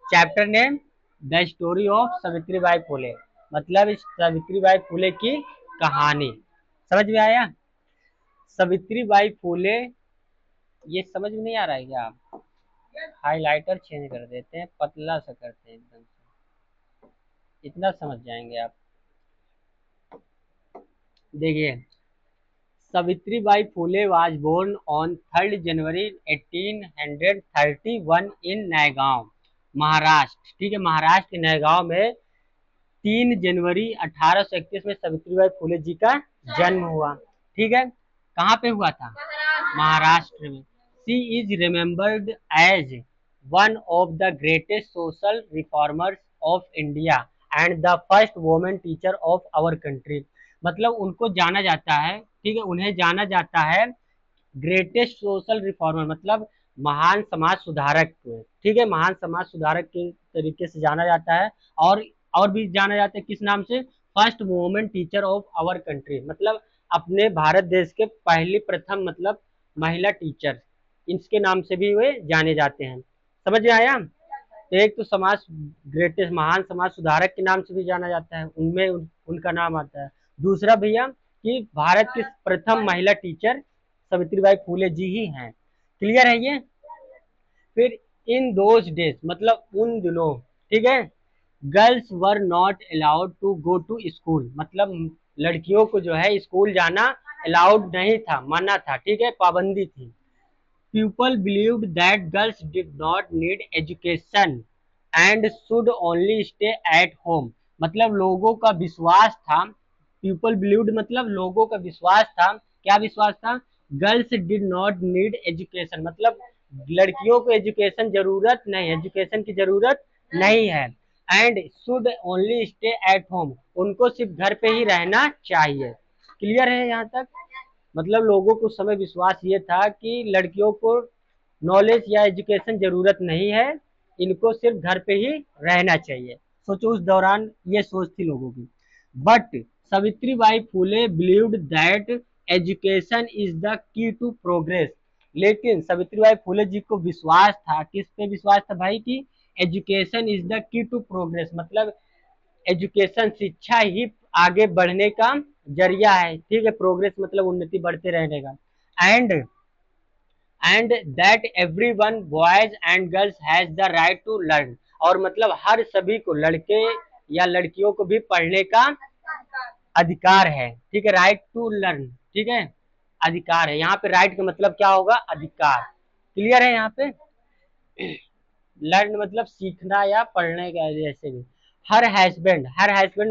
Chapter name the story of Savitri Bai Phule, मतलब इस सावित्री बाई फुले की कहानी। समझ में आया? सावित्री बाई फुले, ये समझ में नहीं आ रहा है क्या? हाइलाइटर चेंज कर देते हैं, पतला सा करते हैं एकदम से, इतना समझ जाएंगे आप। देखिए, Savitri Bai Phule was born on 3 January 1831 in Naigaon, Maharashtra. ठीक है, महाराष्ट्र के नयगांव में 3 जनवरी 1831 में सावित्री बाई फुले जी का जन्म हुआ। ठीक है, कहाँ पे हुआ था? महाराष्ट्र में। She is remembered as one of the greatest social reformers of India and the first women teacher of our country. मतलब उनको जाना जाता है, ठीक है, उन्हें जाना जाता है ग्रेटेस्ट सोशल रिफॉर्मर, मतलब महान समाज सुधारक को। ठीक है, महान समाज सुधारक के तरीके से जाना जाता है। और और भी जाना जाता है किस नाम से? First women teacher of our country, मतलब अपने भारत देश के पहली प्रथम मतलब महिला टीचर, इसके नाम से भी वे जाने जाते हैं। समझ में आया? तो एक तो समाज ग्रेटेस्ट महान समाज सुधारक के नाम से भी जाना जाता है, उनमें उनका नाम आता है। दूसरा भैया कि भारत की प्रथम महिला टीचर सावित्री बाई फुले जी ही हैं। क्लियर है ये? फिर इन दोज डेज, मतलब उन दिनों, ठीक है, girls were not allowed to go to school, मतलब लड़कियों को जो है स्कूल जाना अलाउड नहीं था, मना था। ठीक है, पाबंदी थी। People believed that girls did not need education and should only stay at home, मतलब लोगों का विश्वास था। पीपल बिलीव्ड मतलब लोगों का विश्वास था। क्या विश्वास था? Girls did not need education, मतलब लड़कियों को एजुकेशन जरूरत नहीं, एजुकेशन की जरूरत नहीं है। And should only stay at home, उनको सिर्फ घर पे ही रहना चाहिए। क्लियर है यहाँ तक? मतलब लोगों को उस समय विश्वास ये था कि लड़कियों को नॉलेज या एजुकेशन जरूरत नहीं है, इनको सिर्फ घर पे ही रहना चाहिए। सोचो उस दौरान ये सोच थी लोगों की। But Savitri Bai Phule believed that education is the key to progress, लेकिन सावित्री बाई फुले जी को विश्वास था, किस पे विश्वास था भाई? की education is the key to progress, मतलब एजुकेशन शिक्षा ही आगे बढ़ने का जरिया है। ठीक है, प्रोग्रेस मतलब उन्नति, बढ़ते रहने का। And and that every one boys and girls has the right to learn, और मतलब हर सभी को, लड़के या लड़कियों को भी पढ़ने का अधिकार है। ठीक है, राइट टू लर्न, ठीक है, अधिकार है। यहाँ पे राइट का मतलब क्या होगा? अधिकार। क्लियर है यहाँ पे? लर्न मतलब सीखना या पढ़ने का, जैसे भी। हर हस्बैंड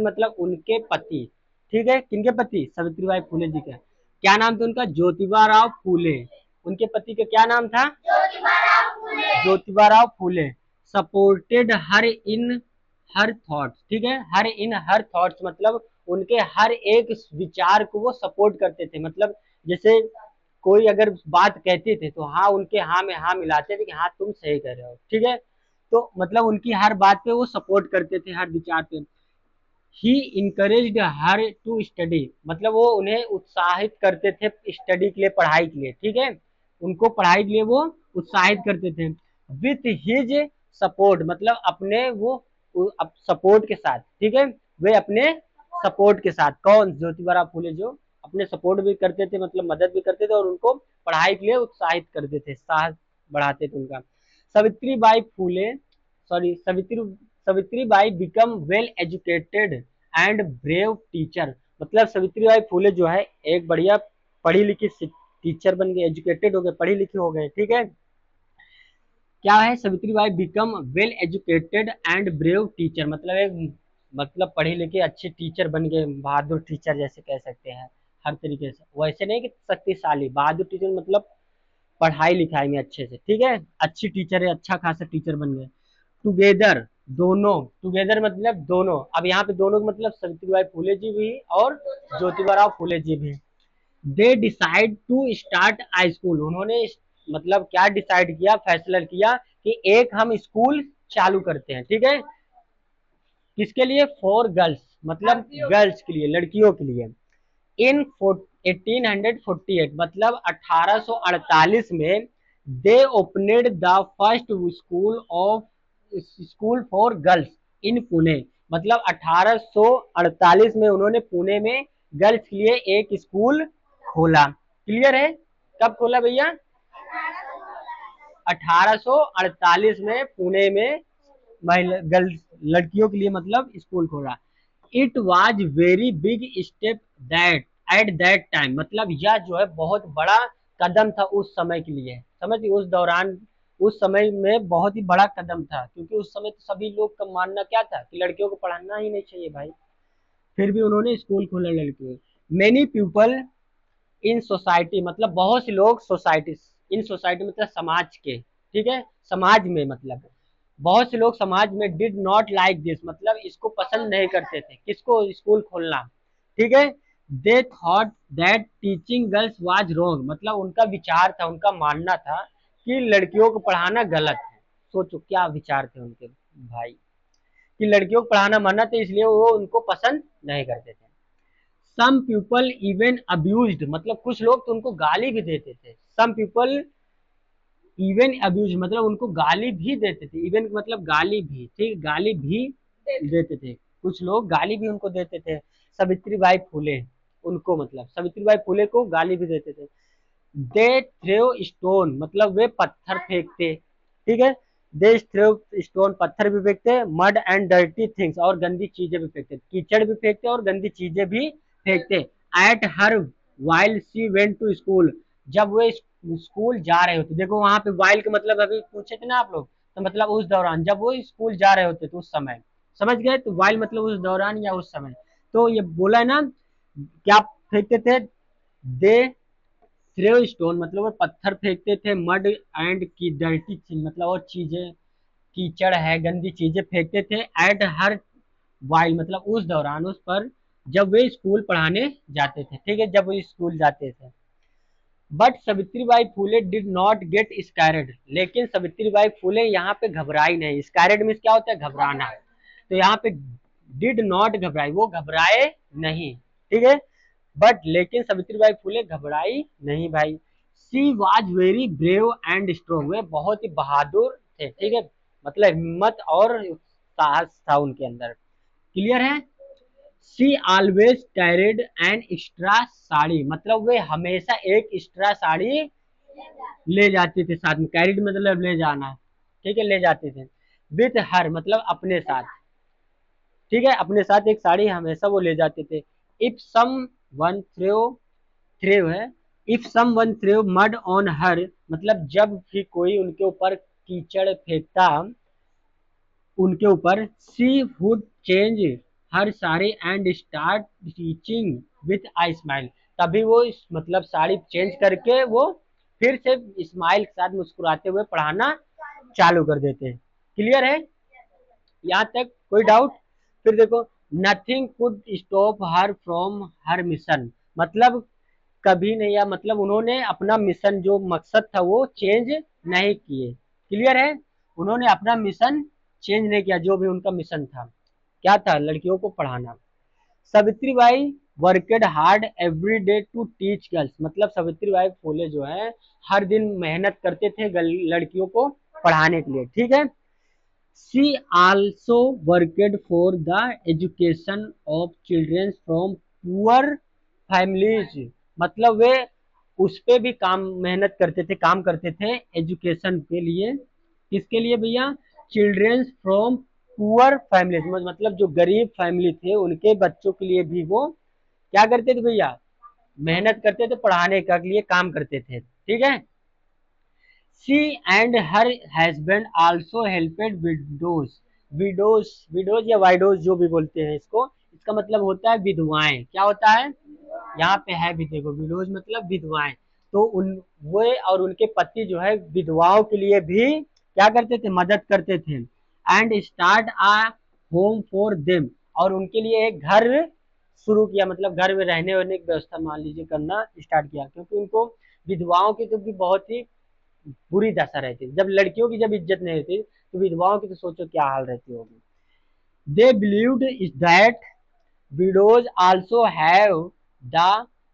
मतलब उनके पति। ठीक है, किनके पति? सावित्री बाई फुले जी का क्या नाम था? उनका ज्योतिबा राव फुले। उनके पति का क्या नाम था? ज्योतिबा राव फुले। सपोर्टेड हर इन हर थॉट्स, ठीक है, हर इन हर थॉट्स मतलब उनके हर एक विचार को वो सपोर्ट करते थे। मतलब जैसे कोई अगर बात कहते थे तो हाँ, उनके हाँ में हाँ मिलाते थे कि हाँ तुम सही कह रहे हो। ठीक है, तो मतलब उनकी हर बात पे वो सपोर्ट करते थे, हर विचार पे। ही इनकरेज्ड हर टू स्टडी, मतलब वो उन्हें उत्साहित करते थे स्टडी के लिए, पढ़ाई के लिए। ठीक है, उनको पढ़ाई के लिए वो उत्साहित करते थे। विथ हिज सपोर्ट, मतलब अपने वो सपोर्ट के साथ। ठीक है, वे अपने सपोर्ट के साथ, कौन? ज्योतिबा फुले जो अपने सपोर्ट भी करते थे, मतलब मदद भी करते थे, और उनको पढ़ाई के लिए उत्साहित करते थे, साहस बढ़ाते थे उनका। सावित्री बाई फुले, sorry, Savitri by become well educated and brave teacher, मतलब सावित्री बाई फुले जो है एक बढ़िया पढ़ी लिखी टीचर बन गए, एजुकेटेड हो गए, पढ़ी लिखी हो गए। ठीक है, क्या है? Savitri by become well educated and brave teacher, मतलब एक मतलब पढ़ी लिखी अच्छी टीचर बन गए, बहादुर टीचर जैसे कह सकते हैं। हर तरीके से वैसे नहीं कि शक्तिशाली, बहादुर टीचर मतलब पढ़ाई लिखाई में अच्छे से। ठीक है, अच्छी टीचर है, अच्छा खासा टीचर बन गए। टुगेदर, दोनों, टुगेदर मतलब दोनों। अब यहाँ पे दोनों का मतलब सावित्री बाई फुले जी भी और ज्योतिबा राव फुले जी भी। They decide to start a school, उन्होंने मतलब क्या डिसाइड किया, फैसला किया कि एक हम स्कूल चालू करते हैं। ठीक है, किसके लिए? फॉर गर्ल्स, मतलब गर्ल्स के लिए, लड़कियों के लिए। इन 1848, मतलब 1848 में they opened the first school of school for girls in Pune, मतलब 1848 में उन्होंने पुणे में गर्ल्स के लिए एक स्कूल खोला। क्लियर है? कब खोला भैया? 1848 में पुणे में महिला गर्ल्स लड़कियों के लिए मतलब स्कूल खोला। It was very big step that at that time, मतलब यह जो है बहुत बड़ा कदम था उस समय के लिए, समझ, उस दौरान उस समय में बहुत ही बड़ा कदम था, क्योंकि उस समय तो सभी लोग का मानना क्या था कि लड़कियों को पढ़ाना ही नहीं चाहिए भाई, फिर भी उन्होंने स्कूल खोला लड़कियों। मेनी पीपल इन सोसाइटी, मतलब बहुत से लोग सोसाइटी, इन सोसाइटी मतलब समाज के, ठीक है, समाज में, मतलब बहुत से लोग समाज में डिड नॉट लाइक दिस, मतलब इसको पसंद नहीं करते थे, किसको? स्कूल खोलना, ठीक है। They thought that teaching girls was wrong, मतलब उनका विचार था, उनका मानना था कि लड़कियों को पढ़ाना गलत है। सोचो क्या विचार थे उनके भाई, कि लड़कियों को पढ़ाना मना था, इसलिए वो उनको पसंद नहीं करते थे। सम पीपल इवन अब्यूज्ड, मतलब कुछ लोग तो उनको गाली भी देते थे। सम पीपल इवन अब्यूज, मतलब उनको गाली भी देते थे, इवन मतलब गाली भी, ठीक, गाली भी देते थे, कुछ लोग गाली भी उनको देते थे। सावित्री बाई फुले, उनको मतलब सावित्री बाई फुले को गाली भी देते थे। दे थ्रो स्टोन, मतलब वे पत्थर फेंकते, ठीक है, दे थ्रो स्टोन, पत्थर भी फेंकते, मड एंड डर्टी थिंग्स, और गंदी चीजें भी फेंकते, कीचड़ भी फेंकते और गंदी चीजें भी फेंकते। At her while she went to school, जब वे स्कूल जा रहे होते, देखो वहां पे वाइल के मतलब अभी पूछे थे ना आप लोग, तो मतलब उस दौरान जब वो स्कूल जा रहे होते तो उस समय, समझ गए? तो वाइल मतलब उस दौरान या उस समय, तो ये बोला है ना, क्या फेंकते थे? दे थ्रो स्टोन, मतलब वो पत्थर फेंकते थे, मड एंड की डर्टी चीज, मतलब और चीजें, कीचड़ है, गंदी चीजें फेंकते थे। एट हर वाइल, मतलब उस दौरान, उस पर, जब वे स्कूल पढ़ाने जाते थे, ठीक है, जब वो स्कूल जाते थे। But Savitribai Phule did not get scared, लेकिन सावित्रीबाई फुले यहाँ पे घबराई नहीं। स्कैरेड मीन्स क्या होता है? घबराना। तो यहाँ पे डिड नॉट घबराई, वो घबराए नहीं, ठीक है। बट लेकिन सावित्रीबाई फुले घबराई नहीं भाई। She was very brave and strong, वे बहुत ही बहादुर थे, ठीक है, मतलब हिम्मत और साहस था उनके अंदर। क्लियर है? She always carried an extra sari, मतलब वे हमेशा एक एक्स्ट्रा साड़ी ले जाते थे साथ में, कैरिड मतलब ले जाना, ठीक है, ले जाते थे। विथ हर मतलब अपने साथ, ठीक है, अपने साथ एक साड़ी हमेशा वो ले जाते थे। इफ सम वन थ्रेव है, if someone threw mud on her, मतलब जब भी कोई उनके ऊपर कीचड़ फेंकता, उनके ऊपर, she would change her sari and start teaching with a smile, तभी वो मतलब साड़ी चेंज करके वो फिर से स्माइल के साथ मुस्कुराते हुए पढ़ाना चालू कर देते हैं। क्लियर है यहाँ तक? कोई डाउट? फिर देखो, nothing could stop her from her mission, मतलब कभी नहीं, या मतलब उन्होंने अपना मिशन जो मकसद था वो चेंज नहीं किए। क्लियर है? उन्होंने अपना मिशन चेंज नहीं किया, जो भी उनका मिशन था, क्या था? लड़कियों को पढ़ाना। Savitribai worked hard every day to teach girls, मतलब सावित्रीबाई फुले जो है हर दिन मेहनत करते थे लड़कियों को पढ़ाने के लिए, ठीक है। She also worked for the education of children from poor families, मतलब वे उस पे भी काम मेहनत करते थे, काम करते थे एजुकेशन के लिए। किसके लिए भैया? चिल्ड्रेन फ्रॉम पुअर फैमिलीज, मतलब जो गरीब फैमिली थे उनके बच्चों के लिए भी वो क्या करते थे भैया? मेहनत करते थे, पढ़ाने के लिए काम करते थे, ठीक है। She and her husband also helped widows, widows या वाइडोज जो भी बोलते हैं इसको, इसका मतलब होता है विधवाएं। क्या होता है? यहाँ पे है भी, देखो, विडोज मतलब विधवाएं। तो उन वे और उनके पति जो है विधवाओं के लिए भी क्या करते थे? मदद करते थे। And start a home for them, और उनके लिए एक घर शुरू किया, मतलब घर में रहने वहने की व्यवस्था मान लीजिए करना स्टार्ट किया, क्योंकि उनको विधवाओं की तो भी बहुत ही बुरी दशा रहती थी। जब लड़कियों की जब इज्जत नहीं रहती तो विधवाओं की तो सोचो क्या हाल रहती होगी। They believed is that widows also have the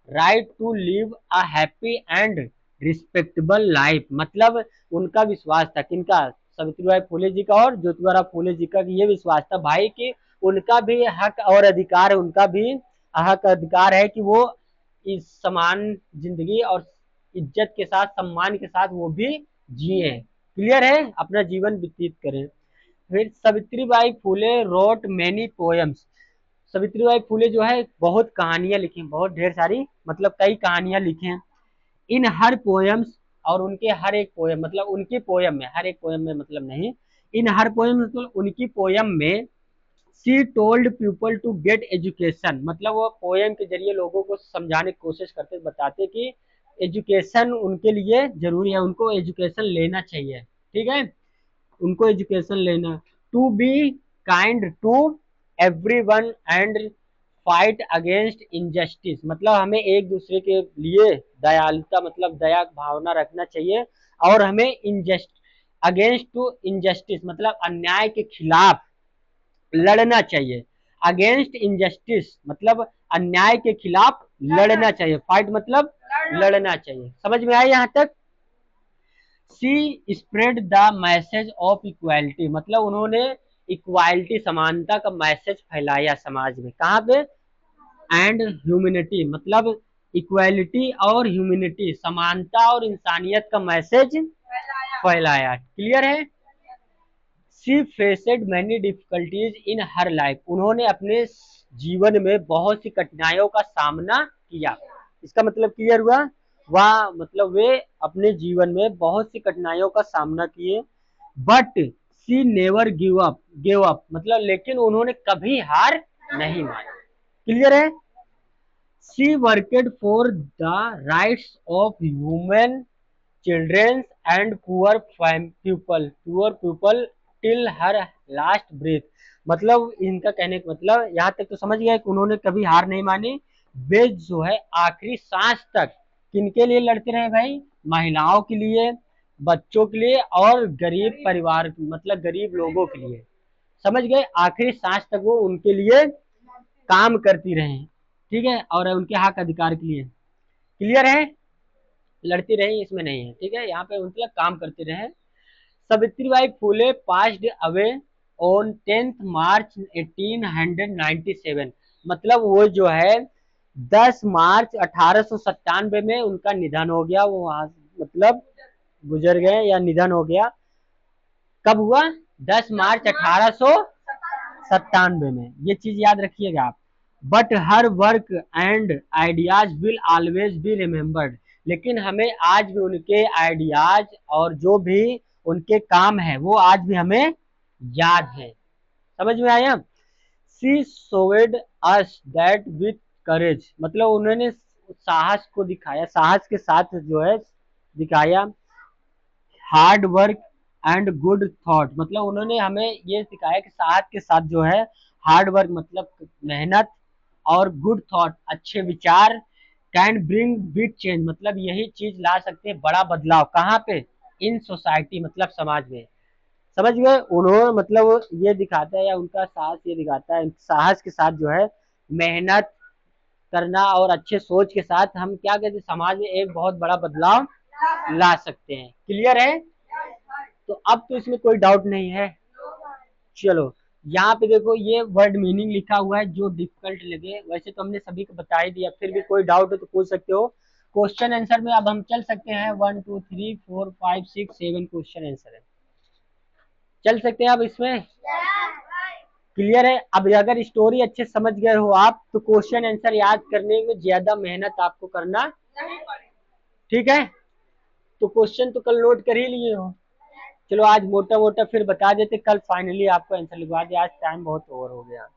right to live a happy and respectable life, मतलब उनका विश्वास था, किनका? सावित्रीबाई फुले जी का और ज्योतिबा फुले जी का ये विश्वास था भाई कि उनका भी हक और अधिकार है, उनका भी हक अधिकार है कि वो इस समान जिंदगी और इज्जत के साथ सम्मान के साथ वो भी जिए, क्लियर है, अपना जीवन व्यतीत करें। फिर Savitribai Phule road many poems. Savitribai Phule जो है बहुत कहानियां लिखी हैं, बहुत ढेर सारी, मतलब कई कहानियां लिखी हैं। इन हर पोएम्स, और उनके हर एक पोएम, मतलब उनकी पोएम में, हर एक पोएम में मतलब नहीं, इन हर पोएम मतलब उनकी पोएम में she told people to get education, मतलब वो पोएम के जरिए लोगों को समझाने की कोशिश करते, बताते कि एजुकेशन उनके लिए जरूरी है, उनको एजुकेशन लेना चाहिए, ठीक है, उनको एजुकेशन लेना। To be kind to everyone and fight against injustice, मतलब हमें एक दूसरे के लिए दयालुता, मतलब दया भावना रखना चाहिए, और हमें इनजस्ट अगेंस्ट टू इनजस्टिस मतलब अन्याय के खिलाफ लड़ना चाहिए। अगेंस्ट इनजस्टिस मतलब अन्याय के खिलाफ लड़ना चाहिए, फाइट मतलब लड़ना चाहिए, समझ में आया यहाँ तक। She spread the message of equality, मतलब उन्होंने इक्वालिटी समानता का मैसेज फैलाया समाज में, कहाँ पे, एंड ह्यूमैनिटी, मतलब इक्वालिटी और ह्यूमैनिटी, समानता और इंसानियत का मैसेज फैलाया, क्लियर है। She facet many difficulties in her life, उन्होंने अपने जीवन में बहुत सी कठिनाइयों का सामना किया, इसका मतलब क्लियर हुआ, वह मतलब वे अपने जीवन में बहुत सी कठिनाइयों का सामना किए, but she never give up मतलब लेकिन उन्होंने कभी हार नहीं मानी, क्लियर है। She worked for the rights of human children and poor people till her last breath, मतलब इनका कहने का मतलब यहाँ तक तो समझ गया कि उन्होंने कभी हार नहीं मानी, वे जो है आखिरी सांस तक किनके लिए लड़ते रहे भाई, महिलाओं के लिए, बच्चों के लिए और गरीब परिवार मतलब गरीब लोगों के लिए, समझ गए, आखिरी सांस तक वो उनके लिए काम करती रहे, ठीक है, और उनके हक अधिकार के लिए, क्लियर है, लड़ती रही इसमें नहीं है, ठीक है, यहाँ पे उनके लिए काम करते रहे। Savitribai Phule passed away on 10th मार्च 1897, मतलब वो जो है 10 मार्च 1897 में उनका निधन हो गया, वो वहां मतलब गुजर गए या निधन हो गया, कब हुआ, 10 मार्च 1897 में, ये चीज याद रखिएगा आप। But her work and ideas will always be remembered, लेकिन हमें आज भी उनके आइडियाज और जो भी उनके काम है वो आज भी हमें याद है, समझ में आया। सी शोवेड अस दैट विथ करेज, मतलब उन्होंने साहस को दिखाया, साहस के साथ जो है दिखाया, hard work and good thought, मतलब उन्होंने हमें ये सिखाया कि साथ के साथ जो है हार्ड वर्क मतलब मेहनत और गुड थॉट अच्छे विचार कैन ब्रिंग बिग चेंज, मतलब यही चीज ला सकते हैं बड़ा बदलाव, कहाँ पे, इन सोसाइटी मतलब समाज में, समझ गए, उन्होंने मतलब ये दिखाता है या उनका साहस ये दिखाता है, साहस के साथ जो है मेहनत करना और अच्छे सोच के साथ हम क्या कहते हैं समाज में एक बहुत बड़ा बदलाव ला सकते हैं, क्लियर है। तो अब तो इसमें कोई डाउट नहीं है, चलो यहाँ पे देखो ये वर्ड मीनिंग लिखा हुआ है, जो डिफिकल्ट लगे वैसे तो हमने सभी को बता ही दिया, फिर भी कोई डाउट हो तो पूछ सकते हो। क्वेश्चन आंसर में अब हम चल सकते हैं, 1 2 3 4 5 6 7 क्वेश्चन आंसर है, चल सकते हैं अब इसमें, क्लियर है। अब अगर स्टोरी अच्छे समझ गए हो आप तो क्वेश्चन आंसर याद करने में ज्यादा मेहनत आपको करना, ठीक है, तो क्वेश्चन तो कल नोट कर ही लिए हो, चलो आज मोटा मोटा फिर बता देते, कल फाइनली आपको आंसर लिखवा दिया, आज टाइम बहुत ओवर हो गया।